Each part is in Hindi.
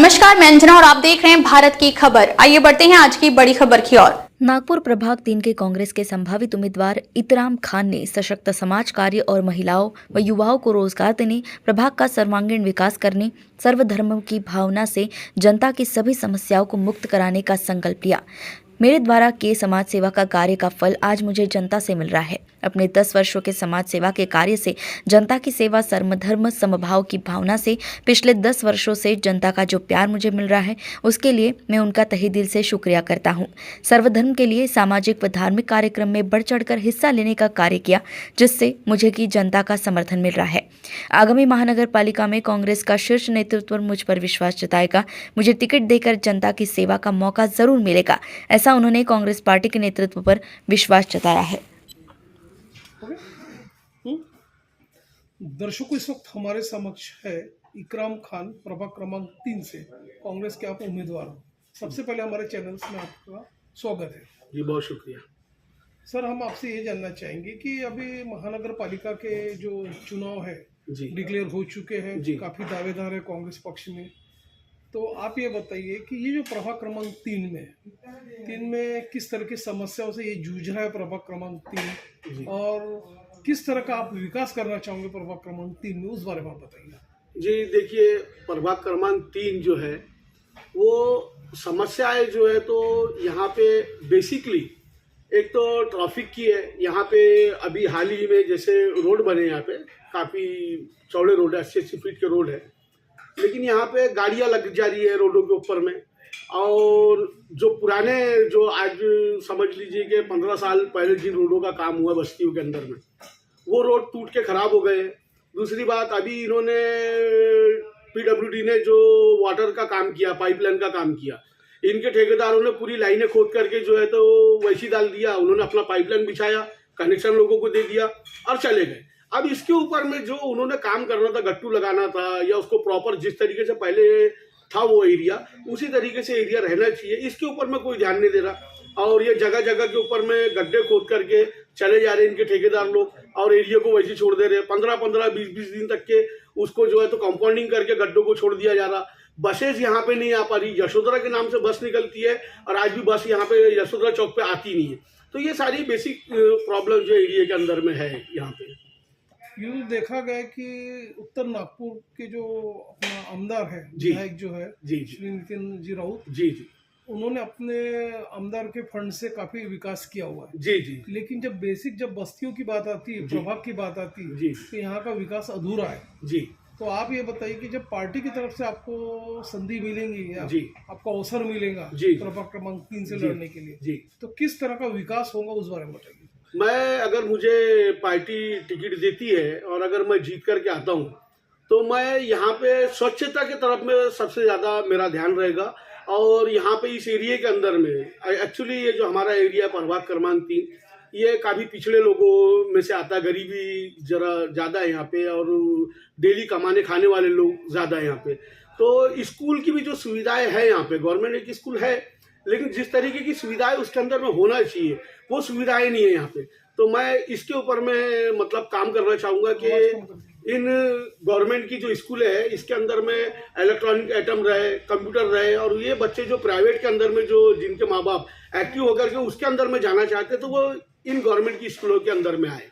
नमस्कार, मैं अंजना और आप देख रहे हैं भारत की खबर। आइए बढ़ते हैं आज की बड़ी खबर की ओर। नागपुर प्रभाग 3 के कांग्रेस के संभावित उम्मीदवार इतराम खान ने सशक्त समाज कार्य और महिलाओं व युवाओं को रोजगार देने, प्रभाग का सर्वांगीण विकास करने, सर्वधर्म की भावना से जनता की सभी समस्याओं को मुक्त कराने का संकल्प लिया। मेरे द्वारा किए समाज सेवा का कार्य का फल आज मुझे जनता से मिल रहा है। अपने 10 वर्षों के समाज सेवा के कार्य से जनता की सेवा, सर्वधर्म समभाव की भावना से पिछले 10 वर्षों से जनता का जो प्यार मुझे मिल रहा है, उसके लिए मैं उनका तहे दिल से शुक्रिया करता हूँ। सर्वधर्म के लिए सामाजिक व धार्मिक कार्यक्रम में बढ़ चढ़कर हिस्सा लेने का कार्य किया, जिससे मुझे की जनता का समर्थन मिल रहा है। आगामी महानगर पालिका में कांग्रेस का शीर्ष नेतृत्व मुझ पर विश्वास जताएगा। मुझे टिकट देकर जनता की सेवा का मौका जरूर मिलेगा, ऐसा उन्होंने कांग्रेस पार्टी के नेतृत्व पर विश्वास जताया है। दर्शकों, इस वक्त हमारे समक्ष है इकराम खान, प्रभाग क्रमांक 3 से कांग्रेस के आप उम्मीदवार हो। सबसे पहले हमारे चैनल में आपका स्वागत है। जी, बहुत शुक्रिया सर, हम आपसे ये जानना चाहेंगे कि अभी महानगर पालिका के जो चुनाव है जी। डिक्लेयर हो चुके हैं, जी। काफ़ी दावेदार है कांग्रेस पक्ष में। तो आप ये बताइए कि ये जो प्रभाग क्रमांक 3 में किस तरह की समस्याओं से ये जूझ रहा है प्रभाग क्रमांक 3, और किस तरह का आप विकास करना चाहोगे प्रभाग क्रमांक 3 में, उस बारे में आप बताइए। जी, देखिए, प्रभाग क्रमांक 3 जो है वो समस्याएं जो है तो यहाँ पे बेसिकली एक तो ट्रैफिक की है। यहाँ पे अभी हाल ही में जैसे रोड बने, यहाँ पे काफ़ी चौड़े रोड है, 80 फीट के रोड है, लेकिन यहाँ पे गाड़ियाँ लग जा रही है रोडों के ऊपर में। और जो पुराने, जो आज समझ लीजिए कि 15 साल पहले जिन रोडों का काम हुआ बस्तियों के अंदर में, वो रोड टूट के खराब हो गए। दूसरी बात, अभी इन्होंने पीडब्ल्यूडी ने जो वाटर का काम किया, पाइपलाइन का काम किया, इनके ठेकेदारों ने पूरी लाइनें खोद करके जो है तो वैसी डाल दिया। उन्होंने अपना पाइपलाइन बिछाया, कनेक्शन लोगों को दे दिया और चले गए। अब इसके ऊपर में जो उन्होंने काम करना था, गट्टू लगाना था, या उसको प्रॉपर जिस तरीके से पहले था वो एरिया, उसी तरीके से एरिया रहना चाहिए, इसके ऊपर में कोई ध्यान नहीं दे रहा। और ये जगह जगह के ऊपर में गड्ढे खोद करके चले जा रहे हैं इनके ठेकेदार लोग, और एरिया को वैसे छोड़ दे रहे हैं। 15-15, 20-20 दिन तक के उसको जो है तो कंपाउंडिंग करके गड्ढों को छोड़ दिया जा रहा। बसेज यहाँ पे नहीं आ पा रही। यशोधरा के नाम से बस निकलती है और आज भी बस यहाँ पे यशोधरा चौक पे आती नहीं है। तो ये सारी बेसिक प्रॉब्लम जो एरिया के अंदर में है यहाँ पे। यूँ देखा गया कि उत्तर नागपुर के जो अपना आमदार है, विधायक जो है जी श्री नितिन जी राउत जी जी, उन्होंने अपने आमदार के फंड से काफी विकास किया हुआ है। जी जी, लेकिन जब बस्तियों की बात आती है, प्रभाग की बात आती है, जी, तो यहाँ का विकास अधूरा है। जी। तो आप ये बताइए कि जब पार्टी की तरफ से आपको संधि मिलेंगी या जी, आपको अवसर मिलेगा जी, प्रभाग क्रमांक 3 से जी, लड़ने के लिए, जी, तो किस तरह का विकास होगा, उस बारे में बताइए। मैं, अगर मुझे पार्टी टिकट देती है और अगर मैं जीत करके आता हूँ, तो मैं यहाँ पे स्वच्छता की तरफ में सबसे ज़्यादा मेरा ध्यान रहेगा। और यहाँ पे इस एरिया के अंदर में एक्चुअली ये जो हमारा एरिया प्रभाग क्रमांक 3, ये काफ़ी पिछड़े लोगों में से आता है। गरीबी जरा ज़्यादा है यहाँ पे, और डेली कमाने खाने वाले लोग ज़्यादा है यहाँ पे। तो स्कूल की भी जो सुविधाएं हैं यहाँ पे, गवर्नमेंट एक स्कूल है, लेकिन जिस तरीके की सुविधाएं उसके अंदर में होना चाहिए वो सुविधाएं नहीं है यहाँ पे। तो मैं इसके ऊपर में मतलब काम करना चाहूँगा कि इन गवर्नमेंट की जो स्कूल है इसके अंदर में इलेक्ट्रॉनिक आइटम रहे, कंप्यूटर रहे, और ये बच्चे जो प्राइवेट के अंदर में जो जिनके माँ बाप एक्टिव होकर के उसके अंदर में जाना चाहते हैं, तो वो इन गवर्नमेंट की स्कूलों के अंदर में आए।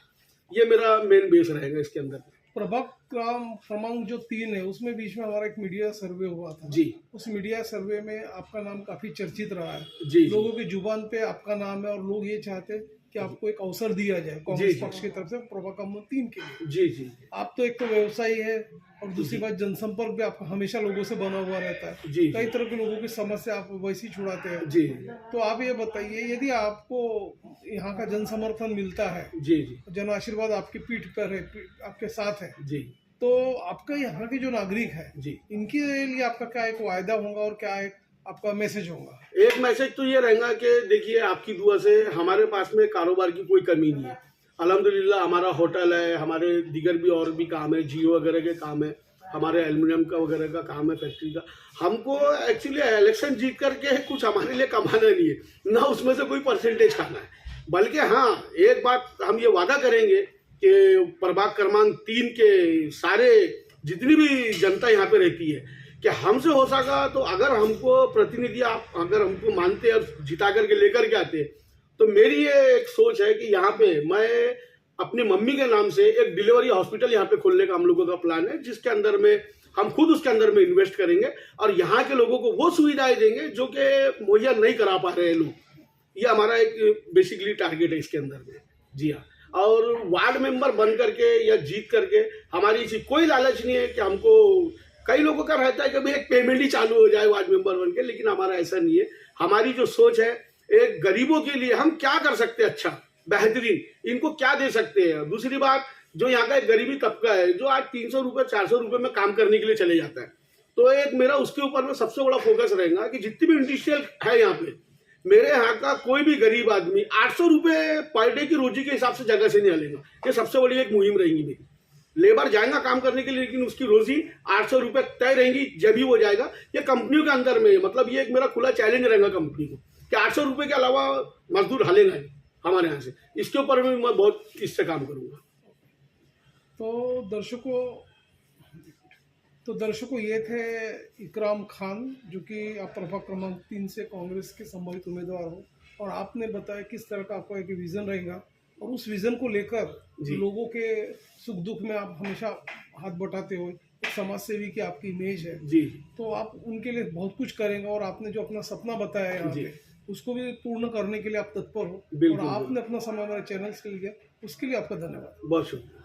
ये मेरा मेन बेस रहेगा इसके अंदर। प्रभाग क्रमांक जो 3 है, उसमें बीच में हमारा एक मीडिया सर्वे हुआ था जी। उस मीडिया सर्वे में आपका नाम काफी चर्चित रहा है। जी, लोगों की जुबान पे आपका नाम है, और लोग ये चाहते हैं कि आपको एक अवसर दिया जाए कांग्रेस पक्ष की तरफ से प्रभाग क्रमांक 3 के लिए। जी जी, आप तो एक तो व्यवसायी है, और दूसरी बात जनसंपर्क भी आपका हमेशा लोगों से बना हुआ रहता है। जी, कई तरह के लोगों की समस्या आप वैसे ही छुड़ाते हैं। जी, तो आप ये बताइए, यदि आपको यहाँ का जन समर्थन मिलता है, जी, जी, जन आशीर्वाद आपकी पीठ पर है, आपके साथ है, जी, तो आपका यहाँ के जो नागरिक है, जी, इनके लिए आपका क्या एक वायदा होगा और क्या एक आपका मैसेज होगा? एक मैसेज तो ये रहेगा कि देखिए, आपकी दुआ से हमारे पास में कारोबार की कोई कमी नहीं है। अल्हम्दुलिल्लाह, हमारा होटल है, हमारे दीगर भी और भी काम है, जियो वगैरह के काम है, हमारे एल्युमिनियम का वगैरह का काम है, फैक्ट्री का। हमको एक्चुअली इलेक्शन जीत करके कुछ हमारे लिए कमाना नहीं है, ना उसमें से कोई परसेंटेज खाना है। बल्कि हाँ, एक बात हम ये वादा करेंगे कि प्रभाग क्रमांक 3 के सारे जितनी भी जनता यहाँ पे रहती है, कि हमसे हो सका तो अगर हमको प्रतिनिधि आप अगर हमको मानते और जिता करके लेकर के आते, तो मेरी ये एक सोच है कि यहाँ पे मैं अपनी मम्मी के नाम से एक डिलीवरी हॉस्पिटल यहाँ पे खोलने का हम लोगों का प्लान है, जिसके अंदर में हम खुद उसके अंदर में इन्वेस्ट करेंगे और यहाँ के लोगों को वो सुविधाएं देंगे जो कि मुहैया नहीं करा पा रहे हैं लोग। ये हमारा एक बेसिकली टारगेट है इसके अंदर में। जी हाँ, और वार्ड मेंबर बन करके या जीत करके हमारी इसी कोई लालच नहीं है कि हमको, कई लोगों का रहता है कि भाई एक पेमेंट ही चालू हो जाए वार्ड मेंबर बन के, लेकिन हमारा ऐसा नहीं है। हमारी जो सोच है, एक गरीबों के लिए हम क्या कर सकते हैं अच्छा बेहतरीन, इनको क्या दे सकते हैं। दूसरी बात, जो यहाँ का एक गरीबी तबका है जो आज 300 रुपये 400 रुपये में काम करने के लिए चले जाता है, तो एक मेरा उसके ऊपर में सबसे बड़ा फोकस रहेगा कि जितनी भी इंडस्ट्रियल है यहाँ पे, मेरे यहाँ का कोई भी गरीब आदमी 800 रुपये पर डे की रोजी के हिसाब से जगह से नहीं हलेगा। ये सबसे बड़ी एक मुहिम रहेगी मेरी। लेबर जाएगा काम करने के लिए, लेकिन उसकी रोजी 800 रुपये तय रहेंगी जब भी वो जाएगा। ये कंपनियों के अंदर में, मतलब ये एक मेरा खुला चैलेंज रहेगा कंपनी को कि 800 रुपये के अलावा मजदूर हलेगा नहीं हमारे यहाँ से। इसके ऊपर भी मैं बहुत इससे काम करूँगा। तो दर्शकों ये थे इकराम खान, जो कि आप प्रभाग क्रमांक 3 से कांग्रेस के संभावित उम्मीदवार हो, और आपने बताया किस तरह का आपका एक विज़न रहेगा और उस विज़न को लेकर लोगों के सुख दुख में आप हमेशा हाथ बटाते हो। एक समाज सेवी की आपकी इमेज है जी, तो आप उनके लिए बहुत कुछ करेंगे और आपने जो अपना सपना बताया है यहाँ पे, उसको भी पूर्ण करने के लिए आप तत्पर हो। और आपने अपना समय हमारे चैनल के लिए, उसके लिए आपका धन्यवाद। बहुत शुक्रिया।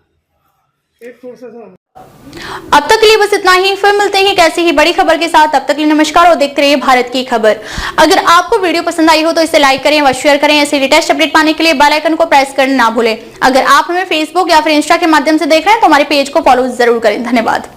एक थोड़ा सा अब तक के लिए बस इतना ही, फिर मिलते हैं एक ऐसी ही बड़ी खबर के साथ। तब तक के लिए नमस्कार और देखते रहिए भारत की खबर। अगर आपको वीडियो पसंद आई हो तो इसे लाइक करें व शेयर करें। ऐसे लेटेस्ट अपडेट पाने के लिए बेल आइकन को प्रेस करना ना भूलें। अगर आप हमें फेसबुक या फिर इंस्टा के माध्यम से देख रहे हैं तो हमारे पेज को फॉलो जरूर करें। धन्यवाद।